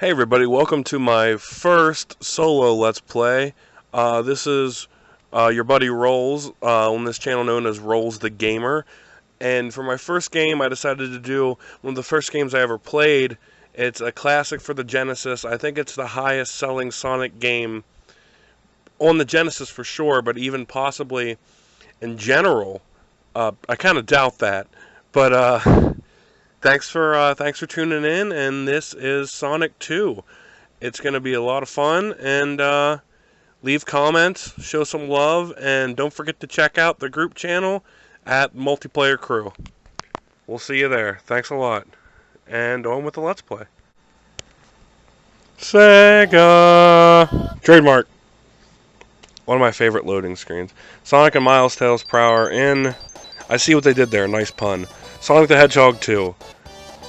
Hey everybody, welcome to my first solo Let's Play. This is your buddy Rolls, on this channel known as Rolls the Gamer. And for my first game, I decided to do one of the first games I ever played. It's a classic for the Genesis. I think it's the highest selling Sonic game on the Genesis for sure, but even possibly in general. I kind of doubt that. But thanks for tuning in, and this is Sonic 2. It's going to be a lot of fun, and leave comments, show some love, and don't forget to check out the group channel at Multiplayer Crew. We'll see you there. Thanks a lot. And on with the Let's Play. Sega! Trademark. One of my favorite loading screens. Sonic and Miles Tails Prower in... I see what they did there. Nice pun. Sonic the Hedgehog 2.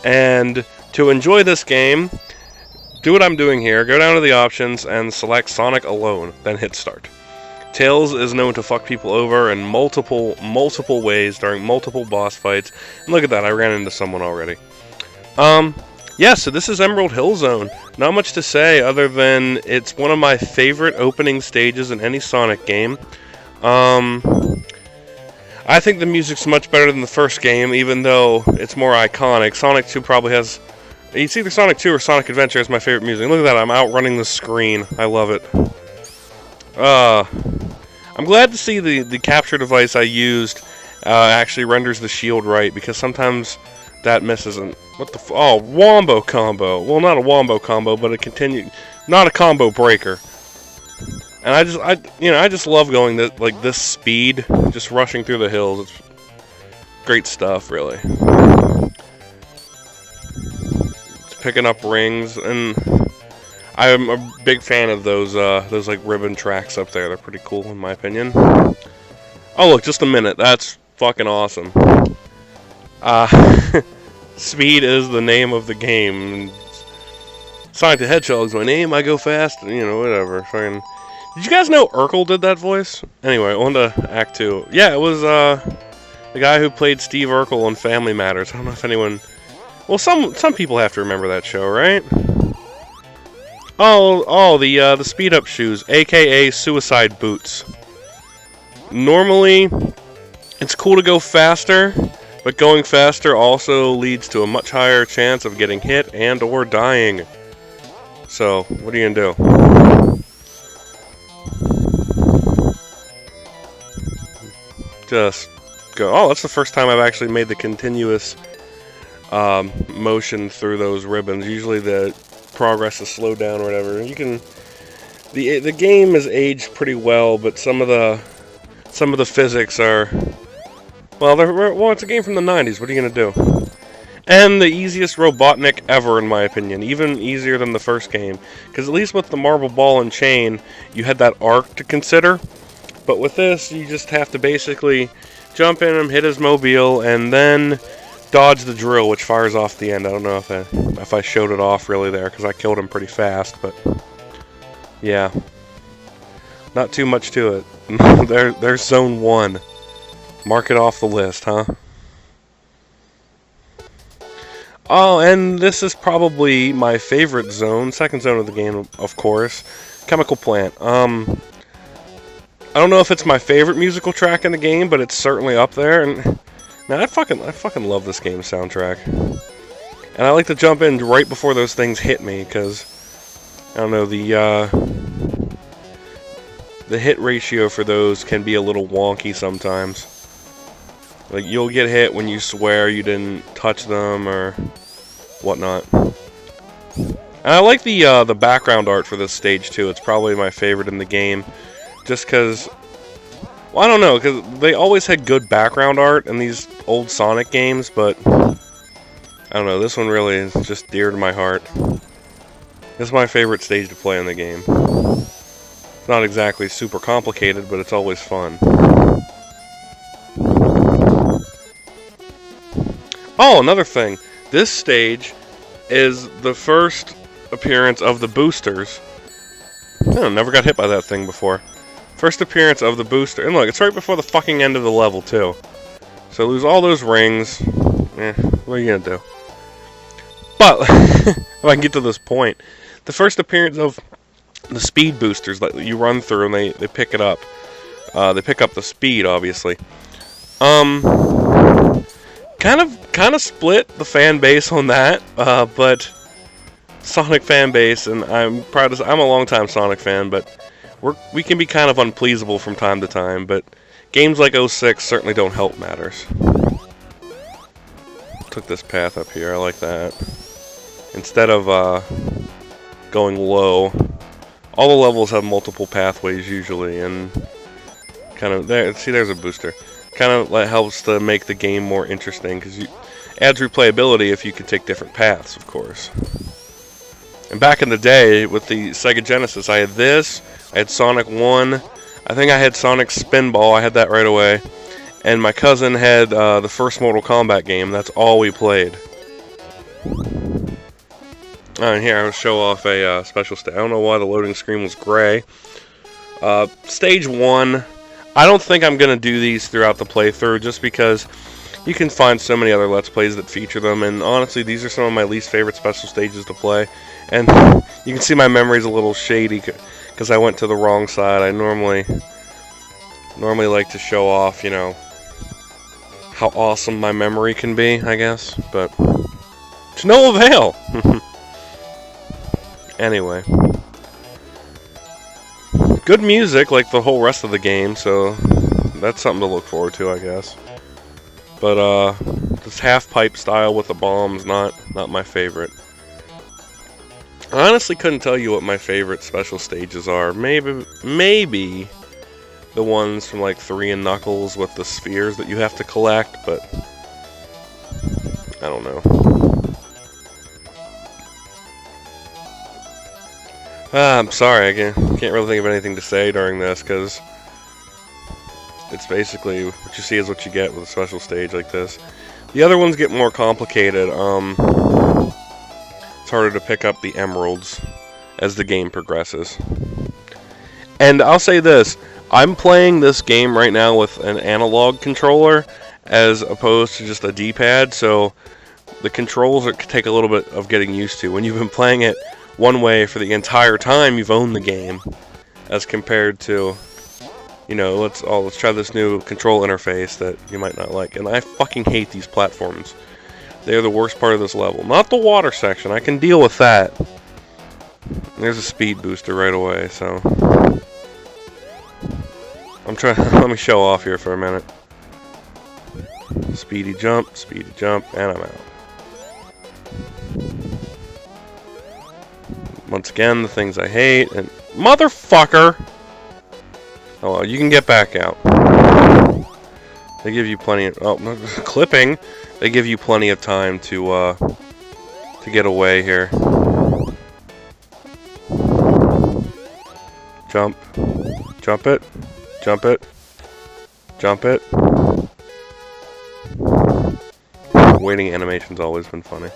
And to enjoy this game, do what I'm doing here. Go down to the options and select Sonic alone, then hit start. Tails is known to fuck people over in multiple ways during multiple boss fights. And look at that, I ran into someone already. Yeah, so this is Emerald Hill Zone. Not much to say other than it's one of my favorite opening stages in any Sonic game. I think the music's much better than the first game, even though it's more iconic. Sonic 2 probably has... It's either Sonic 2 or Sonic Adventure is my favorite music. Look at that, I'm outrunning the screen. I love it. I'm glad to see the capture device I used actually renders the shield right, because sometimes that misses. And what the oh, wombo combo. Well, not a wombo combo, but not a combo breaker. And I just love going this speed, just rushing through the hills. It's great stuff, really. It's picking up rings, and I'm a big fan of those like ribbon tracks up there. They're pretty cool, in my opinion. Oh look, just a minute. That's fucking awesome. Speed is the name of the game. Sonic the Hedgehog's my name. I go fast. Whatever. Fucking. Did you guys know Urkel did that voice? Anyway, on to Act 2. Yeah, it was the guy who played Steve Urkel on Family Matters. I don't know if anyone... Well, some people have to remember that show, right? Oh, the speed-up shoes, a.k.a. suicide boots. Normally, it's cool to go faster, but going faster also leads to a much higher chance of getting hit and or dying. So, what are you gonna do? Just go. Oh, that's the first time I've actually made the continuous motion through those ribbons. Usually the progress is slowed down or whatever. You can. The game is aged pretty well, but some of the physics are. Well, it's a game from the 90s. What are you gonna do? And the easiest Robotnik ever, in my opinion. Even easier than the first game, because at least with the marble ball and chain, you had that arc to consider. But with this, you just have to basically jump in him, hit his mobile, and then dodge the drill, which fires off the end. I don't know if I showed it off really there, because I killed him pretty fast, but yeah. Not too much to it. There's Zone 1. Mark it off the list, huh? Oh, and this is probably my favorite zone, second zone of the game, of course. Chemical Plant. I don't know if it's my favorite musical track in the game, but it's certainly up there. And man, I fucking love this game's soundtrack. And I like to jump in right before those things hit me, because I don't know, the hit ratio for those can be a little wonky sometimes. Like, you'll get hit when you swear you didn't touch them or whatnot. And I like the background art for this stage too. It's probably my favorite in the game. Just because, well, I don't know, because they always had good background art in these old Sonic games, but I don't know, this one really is just dear to my heart. This is my favorite stage to play in the game. It's not exactly super complicated, but it's always fun. Oh, another thing. This stage is the first appearance of the boosters. Oh, never got hit by that thing before. First appearance of the booster. And look, it's right before the fucking end of the level, too. So lose all those rings. What are you gonna do? But if I can get to this point, the first appearance of the speed boosters that you run through and they pick it up. They pick up the speed, obviously. Kind of split the fan base on that, but Sonic fan base, and I'm proud to say I'm a longtime Sonic fan, but we can be kind of unpleasable from time to time, but games like 06 certainly don't help matters. Took this path up here, I like that. Instead of going low, all the levels have multiple pathways usually, and kind of there. See, there's a booster. Kind of helps to make the game more interesting because adds replayability if you could take different paths, of course. And back in the day with the Sega Genesis, I had this. I had Sonic 1. I think I had Sonic Spinball. I had that right away. And my cousin had the first Mortal Kombat game. That's all we played. And here I'll show off a special stage. I don't know why the loading screen was gray. Stage 1. I don't think I'm going to do these throughout the playthrough just because you can find so many other Let's Plays that feature them. And honestly, these are some of my least favorite special stages to play. And you can see my memory's a little shady because I went to the wrong side. I normally like to show off, you know, how awesome my memory can be, I guess. But to no avail. Anyway. Good music, like the whole rest of the game, so that's something to look forward to, I guess. But this half-pipe style with the bombs, not my favorite. I honestly couldn't tell you what my favorite special stages are. Maybe the ones from like 3 and Knuckles with the spheres that you have to collect, but I don't know. I'm sorry, I can't really think of anything to say during this, because it's basically what you see is what you get with a special stage like this. The other ones get more complicated. It's harder to pick up the emeralds as the game progresses. And I'll say this, I'm playing this game right now with an analog controller as opposed to just a D-pad, so the controls take a little bit of getting used to. When you've been playing it one way for the entire time you've owned the game, as compared to, you know, let's try this new control interface that you might not like. And I fucking hate these platforms. They're the worst part of this level. Not the water section, I can deal with that. There's a speed booster right away, so I'm trying. Let me show off here for a minute. Speedy jump, and I'm out. Once again, the things I hate, and motherfucker! Oh well, you can get back out. They give you plenty of clipping. They give you plenty of time to get away here. Jump it, jump it, jump it. Waiting animation's always been funny.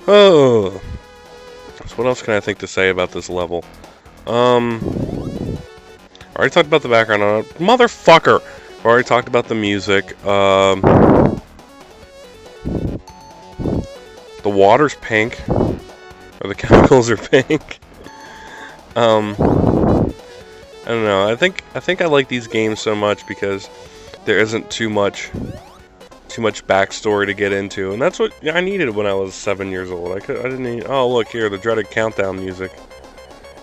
Oh. So what else can I think to say about this level? I already talked about the background on it. Motherfucker! I've already talked about the music. The water's pink. Or the chemicals are pink. I don't know. I think I like these games so much because there isn't too much backstory to get into, and that's what I needed when I was 7 years old. I didn't need. Oh, look here, the dreaded countdown music.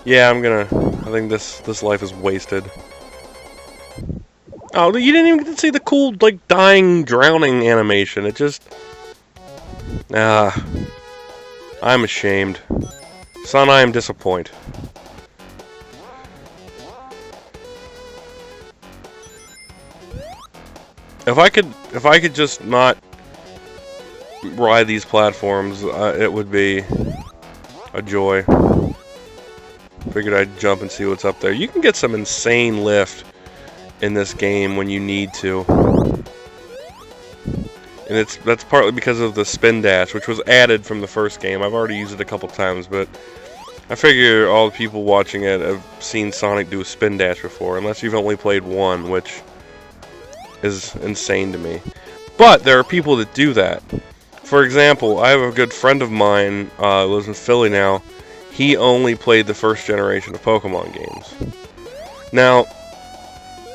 Yeah, I think this life is wasted. Oh, you didn't even get to see the cool, like, dying, drowning animation. It just... I'm ashamed. Son, I am disappointed. If I could just not ride these platforms, it would be a joy. Figured I'd jump and see what's up there. You can get some insane lift in this game when you need to. And that's partly because of the spin dash, which was added from the first game. I've already used it a couple times, but I figure all the people watching it have seen Sonic do a spin dash before, unless you've only played one, which is insane to me. But there are people that do that. For example, I have a good friend of mine lives in Philly now. He only played the first generation of Pokemon games. Now,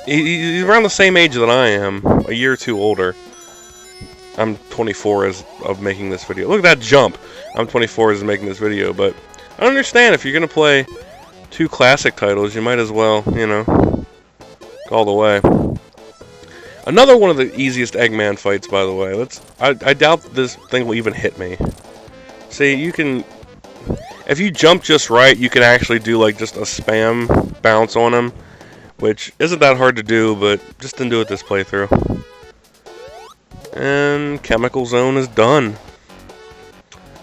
he's around the same age that I am, a year or two older. I'm 24 as of making this video. Look at that jump! I'm 24 as of making this video, but I understand if you're gonna play 2 classic titles, you might as well, you know, go all the way. Another one of the easiest Eggman fights, by the way. I doubt this thing will even hit me. See, you can, if you jump just right, you can actually do like just a spam bounce on him, which isn't that hard to do, but just didn't do it this playthrough. And Chemical Zone is done.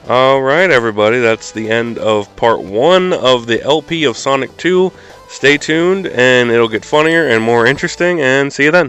Alright, everybody, that's the end of part 1 of the LP of Sonic 2. Stay tuned, and it'll get funnier and more interesting, and see you then.